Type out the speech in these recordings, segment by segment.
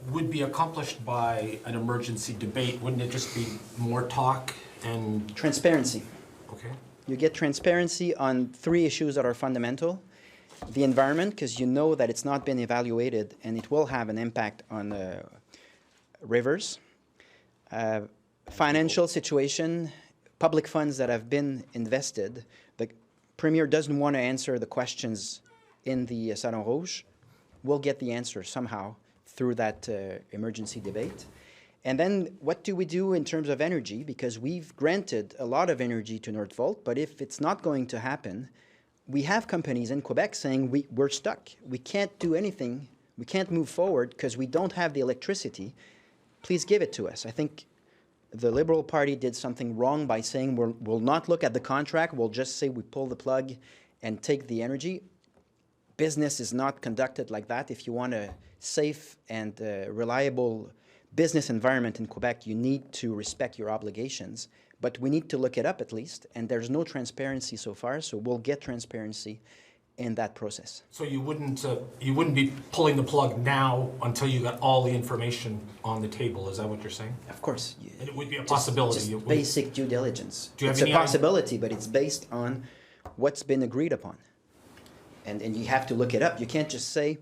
would be accomplished by an emergency debate? Wouldn't it just be more talk and... Transparency. Okay. You get transparency on three issues that are fundamental. The environment, because you know that it's not been evaluated and it will have an impact on rivers. Financial situation, public funds that have been invested. The Premier doesn't want to answer the questions in the Salon Rouge. We'll get the answer somehow through that emergency debate. And then what do we do in terms of energy? Because we've granted a lot of energy to Northvolt, but if it's not going to happen, we have companies in Quebec saying we're stuck. We can't do anything. We can't move forward because we don't have the electricity. Please give it to us. I think the Liberal Party did something wrong by saying we'll not look at the contract. We'll just say we pull the plug and take the energy. Business is not conducted like that. If you want a safe and reliable business environment in Quebec, you need to respect your obligations. But we need to look it up at least, and there's no transparency so far, so we'll get transparency in that process. So you wouldn't be pulling the plug now until you got all the information on the table, is that what you're saying? Of course. And it would be a possibility. Just basic due diligence. Do you have it's any a possibility, but it's based on what's been agreed upon. And you have to look it up. You can't just say,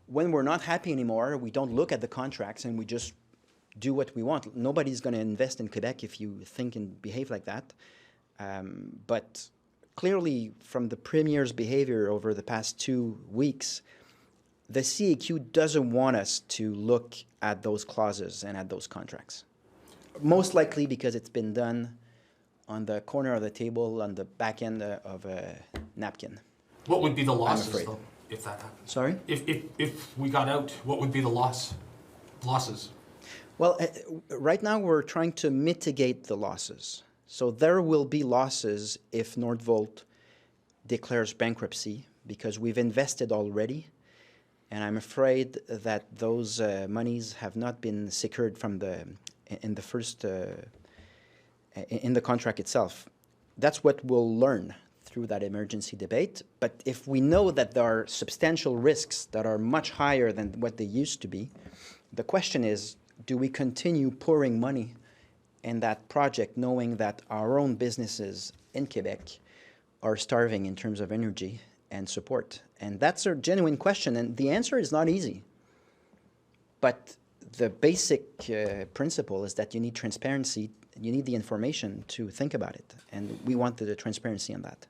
when we're not happy anymore, we don't look at the contracts and we just do what we want. Nobody's going to invest in Quebec if you think and behave like that. But clearly, from the Premier's behavior over the past 2 weeks, the CAQ doesn't want us to look at those clauses and at those contracts. Most likely because it's been done on the corner of the table, on the back end of a napkin. What would be the losses, though, if that happened? Sorry? If we got out, what would be the losses? Well, right now we're trying to mitigate the losses. So there will be losses if Northvolt declares bankruptcy because we've invested already. And I'm afraid that those monies have not been secured from in the contract itself. That's what we'll learn through that emergency debate. But if we know that there are substantial risks that are much higher than what they used to be, the question is, do we continue pouring money in that project knowing that our own businesses in Quebec are starving in terms of energy and support? And that's a genuine question, and the answer is not easy. But the basic principle is that you need transparency, you need the information to think about it, and we want the transparency on that.